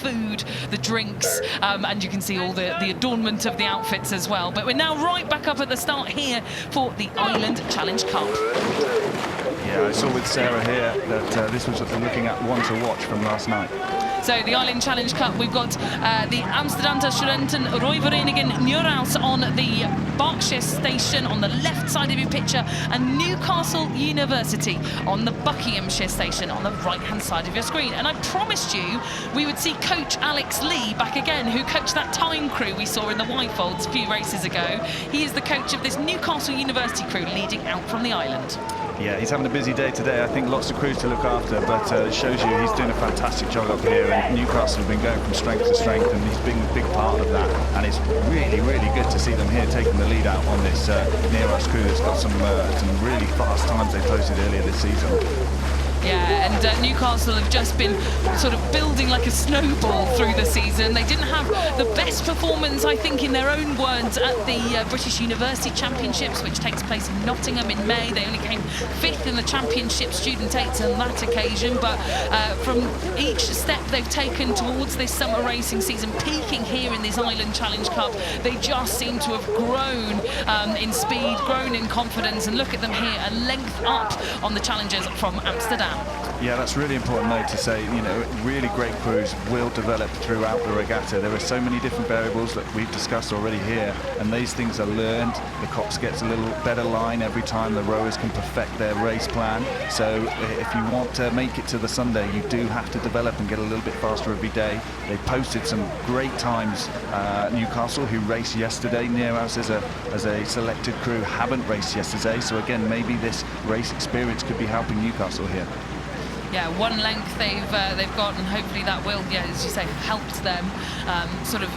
food, the drinks, and you can see all the adornment of the outfits as well. But we're now right back up at the start here for the Island Challenge Cup. Yeah, I saw with Sarah here that this was looking at one to watch from last night. So the Island Challenge Cup, we've got the Amsterdam Studenten Rijvereniging Nereus on the Berkshire station on the left side of your picture, and Newcastle University on the Buckinghamshire station on the right-hand side of your screen. And I promised you we would see Coach Alex Lee back again, who coached that time crew we saw in the Whitefolds a few races ago. He is the coach of this Newcastle University crew leading out from the island. Yeah, he's having a busy day today. I think lots of crews to look after, but it shows you he's doing a fantastic job up here, and Newcastle have been going from strength to strength, and he's been a big part of that. And it's really, really good to see them here taking the lead out on this Nereus crew that's got some really fast times they posted earlier this season. Yeah, and Newcastle have just been sort of building like a snowball through the season. They didn't have the best performance, I think, in their own words, at the British University Championships, which takes place in Nottingham in May. They only came 5th in the Championship Student 8s on that occasion, but from each step they've taken towards this summer racing season, peaking here in this Island Challenge Cup, they just seem to have grown in speed, grown in confidence, and look at them here, a length up on the challengers from Amsterdam. Yeah, that's really important note to say. You know, really great crews will develop throughout the regatta. There are so many different variables that we've discussed already here, and these things are learned. The cops gets a little better line every time. The rowers can perfect their race plan. So if you want to make it to the Sunday, you do have to develop and get a little bit faster every day. They posted some great times. Newcastle, who raced yesterday, Nereus as a selected crew, haven't raced yesterday. So again, maybe this race experience could be helping Newcastle here. Yeah, one length they've got, and hopefully that will, yeah, as you say, helped them sort of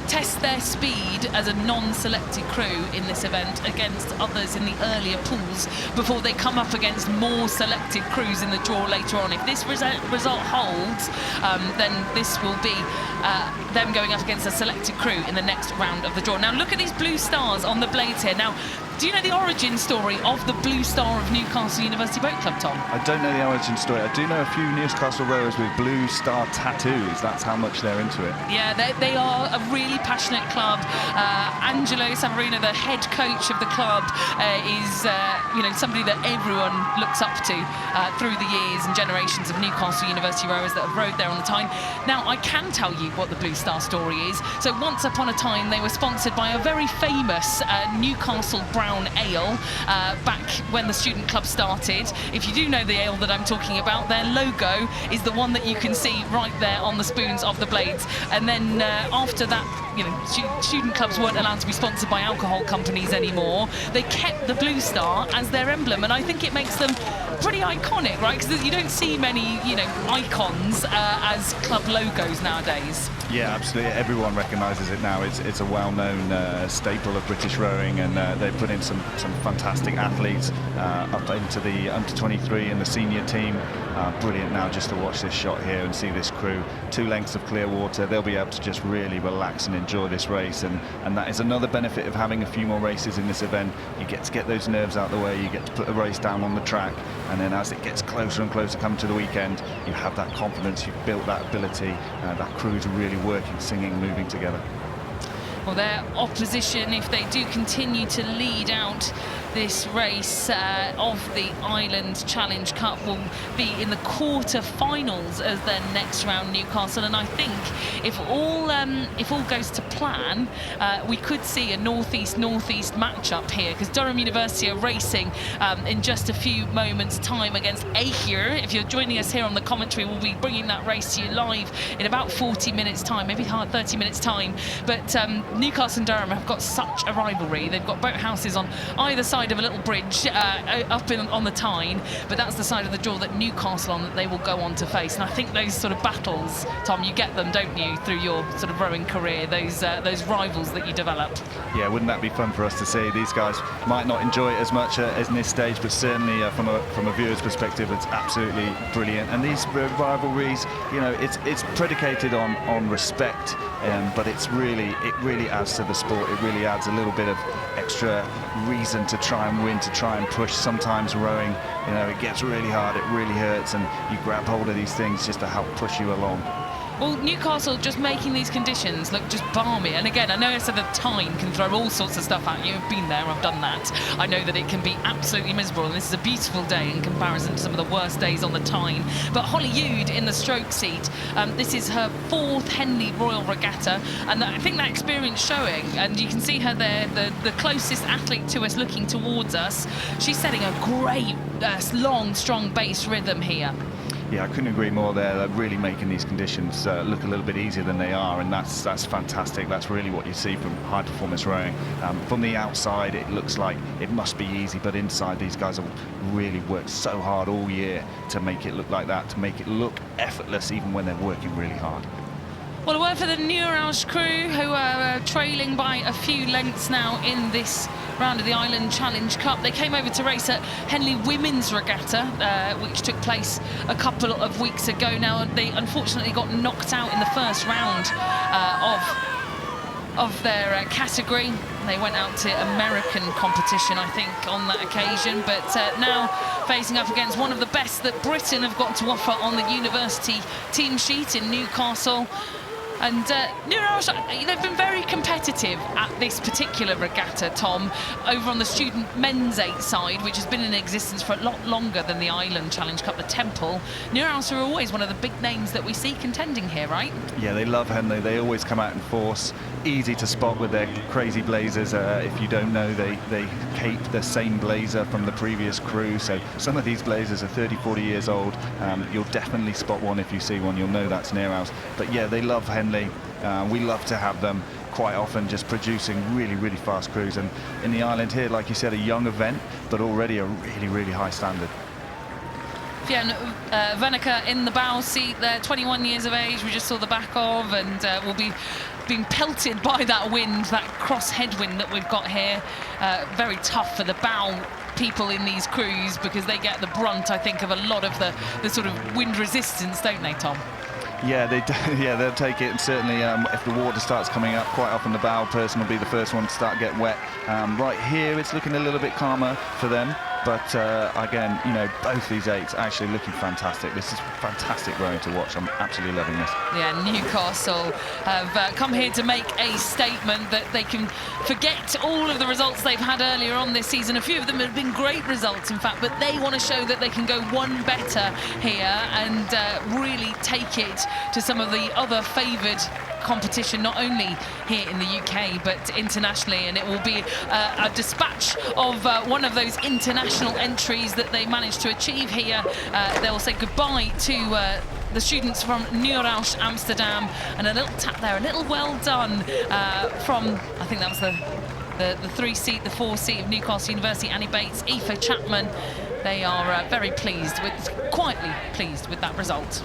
test their speed as a non-selected crew in this event against others in the earlier pools before they come up against more selected crews in the draw later on. If this result holds, then this will be them going up against a selected crew in the next round of the draw. Now look at these blue stars on the blades here. Now, do you know the origin story of the blue star of Newcastle University Boat Club, Tom? I don't know the origin story. I do know a few Newcastle rowers with blue star tattoos. That's how much they're into it. Yeah, they are a really passionate club. Angelo Savarino, the head coach of the club, is you know, somebody that everyone looks up to through the years and generations of Newcastle University rowers that have rowed there on the Tyne. Now, I can tell you what the blue star story is. So once upon a time, they were sponsored by a very famous Newcastle brown ale back when the student club started. If you do know the ale that I'm talking about, their logo is the one that you can see right there on the spoons of the blades. And then after that, you know, student clubs weren't allowed to be sponsored by alcohol companies anymore. They kept the blue star as their emblem, and I think it makes them pretty iconic, right? Because you don't see many, you know, icons as club logos nowadays. Yeah, absolutely. Everyone recognises it now. It's a well-known staple of British rowing, and they put in some fantastic athletes up into the under-23 and the senior team. Brilliant now just to watch this shot here and see this crew. 2 lengths of clear water. They'll be able to just really relax and enjoy this race, and that is another benefit of having a few more races in this event. You get to get those nerves out of the way, you get to put the race down on the track, and then as it gets closer and closer come to the weekend, you have that confidence, you've built that ability, that crew's really working, singing, moving together. Well, their opposition, if they do continue to lead out this race of the Island Challenge Cup, will be in the quarter-finals as their next round, Newcastle. And I think if all goes to plan, we could see a northeast-northeast matchup here, because Durham University are racing in just a few moments' time against A.S.R. If you're joining us here on the commentary, we'll be bringing that race to you live in about 40 minutes' time, maybe 30 minutes' time. But Newcastle and Durham have got such a rivalry. They've got boathouses on either side of a little bridge up on the Tyne, but that's the side of the draw that Newcastle on that they will go on to face. And I think those sort of battles, Tom, you get them, don't you, through your sort of rowing career, those rivals that you develop. Yeah, wouldn't that be fun for us to see? These guys might not enjoy it as much as in this stage, but certainly from a viewer's perspective, it's absolutely brilliant. And these rivalries, you know, it's predicated on respect, but it really adds to the sport. It really adds a little bit of extra reason to try and win, to try and push. Sometimes rowing, you know, it gets really hard, it really hurts, and you grab hold of these things just to help push you along. Well, Newcastle just making these conditions look just balmy. And again, I know I said that time can throw all sorts of stuff at you. I've been there, I've done that. I know that it can be absolutely miserable, and this is a beautiful day in comparison to some of the worst days on the Tyne. But Holly Youde in the stroke seat, this is her 4th Henley Royal Regatta, and I think that experience showing, and you can see her there, the closest athlete to us looking towards us. She's setting a great, long, strong base rhythm here. Yeah, I couldn't agree more there. They're really making these conditions look a little bit easier than they are, and that's fantastic. That's really what you see from high-performance rowing. From the outside, it looks like it must be easy, but inside, these guys have really worked so hard all year to make it look like that, to make it look effortless, even when they're working really hard. Well, a word for the Nereus crew, who are trailing by a few lengths now in this round of the Island Challenge Cup. They came over to race at Henley Women's Regatta, which took place a couple of weeks ago now. They unfortunately got knocked out in the first round of their category. They went out to American competition, I think, on that occasion, but now facing up against one of the best that Britain have got to offer on the university team sheet in Newcastle. And Nereus, they've been very competitive at this particular regatta, Tom, over on the student men's 8 side, which has been in existence for a lot longer than the Island Challenge Cup, the Temple. Nereus are always one of the big names that we see contending here, right? Yeah, they love Henley. They always come out in force. Easy to spot with their crazy blazers. If you don't know, they cape the same blazer from the previous crew. So some of these blazers are 30, 40 years old. You'll definitely spot one if you see one. You'll know that's Nereus. But yeah, they love Henley. We love to have them quite often just producing really, really fast crews. And in the Island here, like you said, a young event, but already a really, really high standard. Fionn Veneker in the bow seat there, 21 years of age, we just saw the back of, and will be being pelted by that wind, that cross headwind that we've got here. Very tough for the bow people in these crews, because they get the brunt, I think, of a lot of the sort of wind resistance, don't they, Tom? Yeah, they'll take it, and certainly if the water starts coming up, quite often the bow person will be the first one to start get wet. Right here, it's looking a little bit calmer for them, but again, you know, both these 8s actually looking fantastic. This is fantastic rowing to watch. I'm absolutely loving this. Yeah, Newcastle have come here to make a statement that they can forget all of the results they've had earlier on this season. A few of them have been great results, in fact, but they want to show that they can go one better here and really take it to some of the other favoured competition, not only here in the UK but internationally, and it will be a dispatch of one of those international entries that they managed to achieve here. They'll say goodbye to the students from Nereus Amsterdam, and a little tap there, a little well done from, I think that was the 3 seat, the 4 seat of Newcastle University, Annie Bates, Aoife Chapman. They are very pleased, quietly pleased with that result.